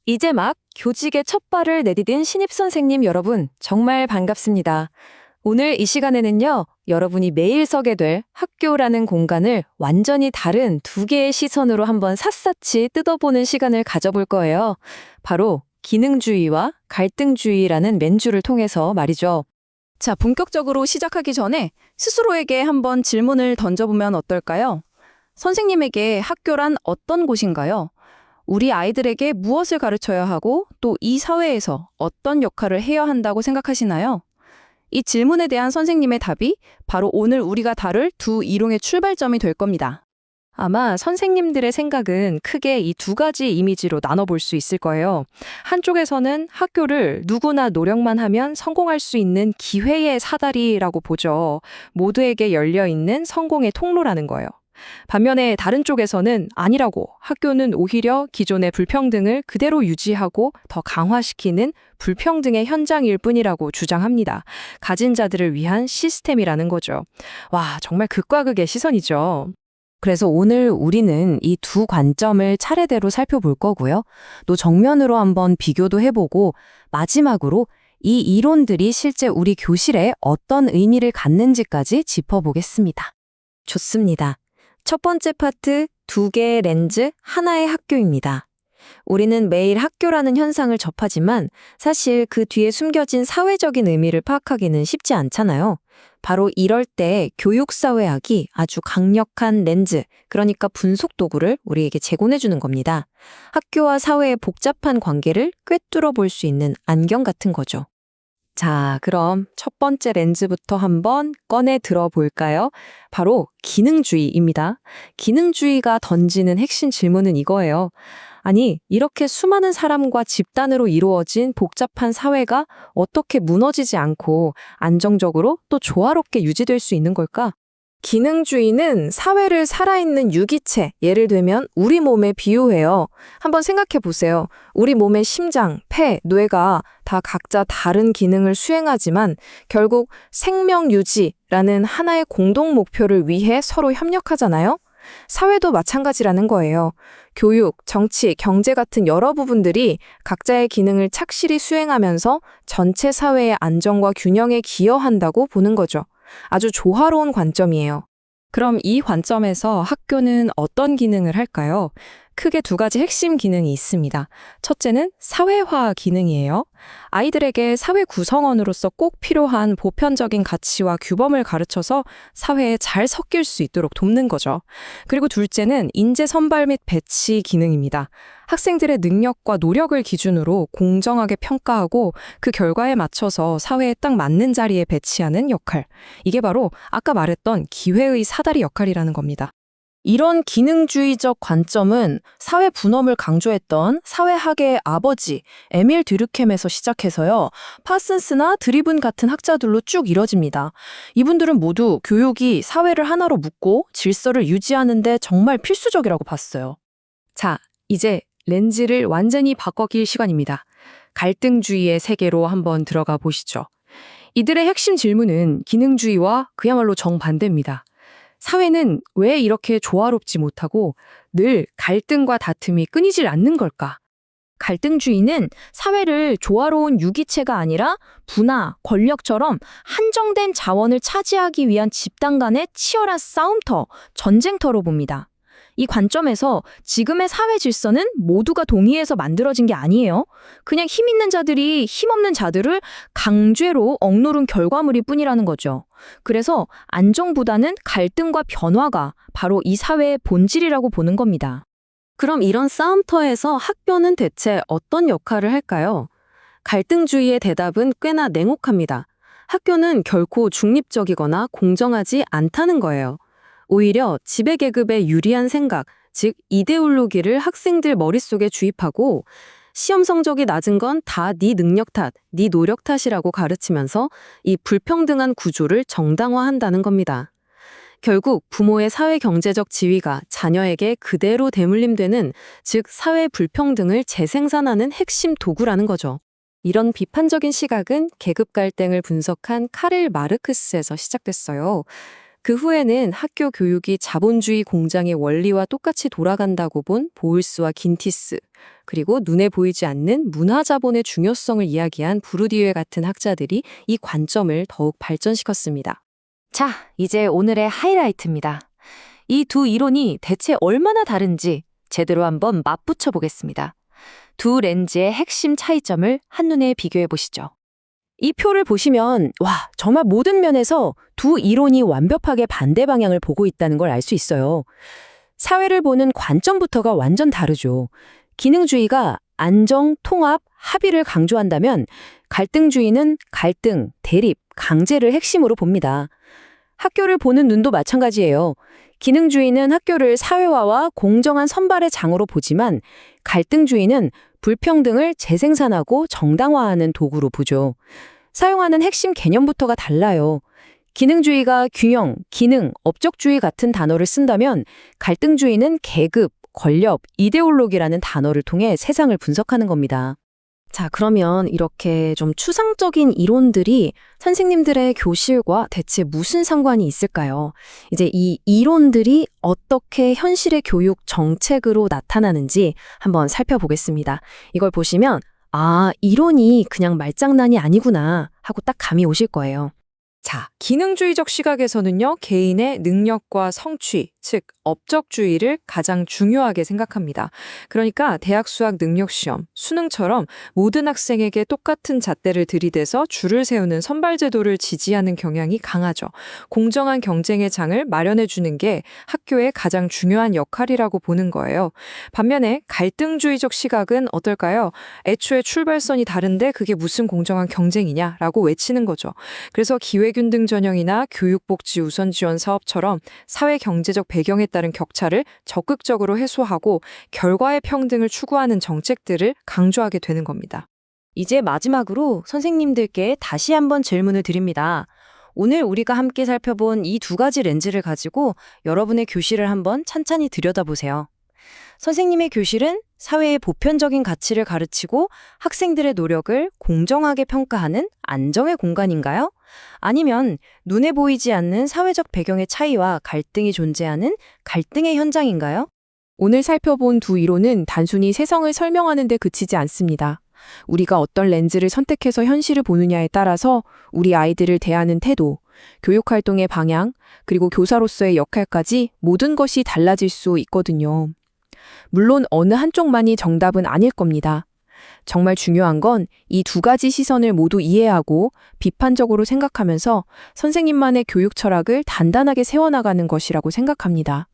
이제 막 교직에 첫 발을 내디딘 신입선생님 여러분, 정말 반갑습니다. 오늘 이 시간에는요, 여러분이 매일 서게 될 학교라는 공간을 완전히 다른 두 개의 시선으로 한번 샅샅이 뜯어보는 시간을 가져볼 거예요. 바로 기능주의와 갈등주의라는 맨주를 통해서 말이죠. 자, 본격적으로 시작하기 전에 스스로에게 한번 질문을 던져보면 어떨까요? 선생님에게 학교란 어떤 곳인가요? 우리 아이들에게 무엇을 가르쳐야 하고 또 이 사회에서 어떤 역할을 해야 한다고 생각하시나요? 이 질문에 대한 선생님의 답이 바로 오늘 우리가 다룰 두 이론의 출발점이 될 겁니다. 아마 선생님들의 생각은 크게 이 두 가지 이미지로 나눠볼 수 있을 거예요. 한쪽에서는 학교를 누구나 노력만 하면 성공할 수 있는 기회의 사다리라고 보죠. 모두에게 열려있는 성공의 통로라는 거예요. 반면에 다른 쪽에서는 아니라고, 학교는 오히려 기존의 불평등을 그대로 유지하고 더 강화시키는 불평등의 현장일 뿐이라고 주장합니다. 가진 자들을 위한 시스템이라는 거죠. 와, 정말 극과 극의 시선이죠. 그래서 오늘 우리는 이 두 관점을 차례대로 살펴볼 거고요. 또 정면으로 한번 비교도 해보고 마지막으로 이 이론들이 실제 우리 교실에 어떤 의미를 갖는지까지 짚어보겠습니다. 좋습니다. 첫 번째 파트, 두 개의 렌즈, 하나의 학교입니다. 우리는 매일 학교라는 현상을 접하지만 사실 그 뒤에 숨겨진 사회적인 의미를 파악하기는 쉽지 않잖아요. 바로 이럴 때 교육사회학이 아주 강력한 렌즈, 그러니까 분석 도구를 우리에게 제공해주는 겁니다. 학교와 사회의 복잡한 관계를 꿰뚫어 볼 수 있는 안경 같은 거죠. 자, 그럼 첫 번째 렌즈부터 한번 꺼내 들어볼까요? 바로 기능주의입니다. 기능주의가 던지는 핵심 질문은 이거예요. 아니, 이렇게 수많은 사람과 집단으로 이루어진 복잡한 사회가 어떻게 무너지지 않고 안정적으로 또 조화롭게 유지될 수 있는 걸까? 기능주의는 사회를 살아있는 유기체, 예를 들면 우리 몸에 비유해요. 한번 생각해 보세요. 우리 몸의 심장, 폐, 뇌가 다 각자 다른 기능을 수행하지만 결국 생명 유지라는 하나의 공동 목표를 위해 서로 협력하잖아요. 사회도 마찬가지라는 거예요. 교육, 정치, 경제 같은 여러 부분들이 각자의 기능을 착실히 수행하면서 전체 사회의 안정과 균형에 기여한다고 보는 거죠. 아주 조화로운 관점이에요. 그럼 이 관점에서 학교는 어떤 기능을 할까요? 크게 두 가지 핵심 기능이 있습니다. 첫째는 사회화 기능이에요. 아이들에게 사회 구성원으로서 꼭 필요한 보편적인 가치와 규범을 가르쳐서 사회에 잘 섞일 수 있도록 돕는 거죠. 그리고 둘째는 인재 선발 및 배치 기능입니다. 학생들의 능력과 노력을 기준으로 공정하게 평가하고 그 결과에 맞춰서 사회에 딱 맞는 자리에 배치하는 역할. 이게 바로 아까 말했던 기회의 사다리 역할이라는 겁니다. 이런 기능주의적 관점은 사회 분업을 강조했던 사회학의 아버지 에밀 듀르켐에서 시작해서요. 파슨스나 드리븐 같은 학자들로 쭉 이뤄집니다. 이분들은 모두 교육이 사회를 하나로 묶고 질서를 유지하는 데 정말 필수적이라고 봤어요. 자, 이제 렌즈를 완전히 바꿔길 시간입니다. 갈등주의의 세계로 한번 들어가 보시죠. 이들의 핵심 질문은 기능주의와 그야말로 정반대입니다. 사회는 왜 이렇게 조화롭지 못하고 늘 갈등과 다툼이 끊이질 않는 걸까? 갈등주의는 사회를 조화로운 유기체가 아니라 부나 권력처럼 한정된 자원을 차지하기 위한 집단 간의 치열한 싸움터, 전쟁터로 봅니다. 이 관점에서 지금의 사회 질서는 모두가 동의해서 만들어진 게 아니에요. 그냥 힘 있는 자들이 힘없는 자들을 강죄로 억누른 결과물일 뿐이라는 거죠. 그래서 안정보다는 갈등과 변화가 바로 이 사회의 본질이라고 보는 겁니다. 그럼 이런 싸움터에서 학교는 대체 어떤 역할을 할까요? 갈등주의의 대답은 꽤나 냉혹합니다. 학교는 결코 중립적이거나 공정하지 않다는 거예요. 오히려 지배계급에 유리한 생각, 즉 이데올로기를 학생들 머릿속에 주입하고 시험 성적이 낮은 건 다 네 능력 탓, 네 노력 탓이라고 가르치면서 이 불평등한 구조를 정당화한다는 겁니다. 결국 부모의 사회 경제적 지위가 자녀에게 그대로 대물림되는, 즉 사회 불평등을 재생산하는 핵심 도구라는 거죠. 이런 비판적인 시각은 계급 갈등을 분석한 카를 마르크스에서 시작됐어요. 그 후에는 학교 교육이 자본주의 공장의 원리와 똑같이 돌아간다고 본 보울스와 긴티스, 그리고 눈에 보이지 않는 문화 자본의 중요성을 이야기한 부르디유에 같은 학자들이 이 관점을 더욱 발전시켰습니다. 자, 이제 오늘의 하이라이트입니다. 이 두 이론이 대체 얼마나 다른지 제대로 한번 맞붙여 보겠습니다. 두 렌즈의 핵심 차이점을 한눈에 비교해 보시죠. 이 표를 보시면 정말 모든 면에서 두 이론이 완벽하게 반대 방향을 보고 있다는 걸 알 수 있어요. 사회를 보는 관점부터가 완전 다르죠. 기능주의가 안정, 통합, 합의를 강조한다면 갈등주의는 갈등, 대립, 강제를 핵심으로 봅니다. 학교를 보는 눈도 마찬가지예요. 기능주의는 학교를 사회화와 공정한 선발의 장으로 보지만 갈등주의는 불평등을 재생산하고 정당화하는 도구로 보죠. 사용하는 핵심 개념부터가 달라요. 기능주의가 균형, 기능, 업적주의 같은 단어를 쓴다면 갈등주의는 계급, 권력, 이데올로기라는 단어를 통해 세상을 분석하는 겁니다. 자, 그러면 이렇게 좀 추상적인 이론들이 선생님들의 교실과 대체 무슨 상관이 있을까요? 이제 이 이론들이 어떻게 현실의 교육 정책으로 나타나는지 한번 살펴보겠습니다. 이걸 보시면 이론이 그냥 말장난이 아니구나 하고 딱 감이 오실 거예요. 자, 기능주의적 시각에서는요, 개인의 능력과 성취, 즉 업적주의를 가장 중요하게 생각합니다. 그러니까 대학 수학 능력 시험, 수능처럼 모든 학생에게 똑같은 잣대를 들이대서 줄을 세우는 선발 제도를 지지하는 경향이 강하죠. 공정한 경쟁의 장을 마련해 주는 게 학교의 가장 중요한 역할이라고 보는 거예요. 반면에 갈등주의적 시각은 어떨까요? 애초에 출발선이 다른데 그게 무슨 공정한 경쟁이냐라고 외치는 거죠. 그래서 기회균등 전형이나 교육복지 우선 지원 사업처럼 사회 경제적 배경에 따른 격차를 적극적으로 해소하고 결과의 평등을 추구하는 정책들을 강조하게 되는 겁니다. 이제 마지막으로 선생님들께 다시 한번 질문을 드립니다. 오늘 우리가 함께 살펴본 이 두 가지 렌즈를 가지고 여러분의 교실을 한번 찬찬히 들여다보세요. 선생님의 교실은 사회의 보편적인 가치를 가르치고 학생들의 노력을 공정하게 평가하는 안정의 공간인가요? 아니면 눈에 보이지 않는 사회적 배경의 차이와 갈등이 존재하는 갈등의 현장인가요? 오늘 살펴본 두 이론은 단순히 세상을 설명하는 데 그치지 않습니다. 우리가 어떤 렌즈를 선택해서 현실을 보느냐에 따라서 우리 아이들을 대하는 태도, 교육활동의 방향, 그리고 교사로서의 역할까지 모든 것이 달라질 수 있거든요. 물론 어느 한쪽만이 정답은 아닐 겁니다. 정말 중요한 건 이 두 가지 시선을 모두 이해하고 비판적으로 생각하면서 선생님만의 교육 철학을 단단하게 세워나가는 것이라고 생각합니다.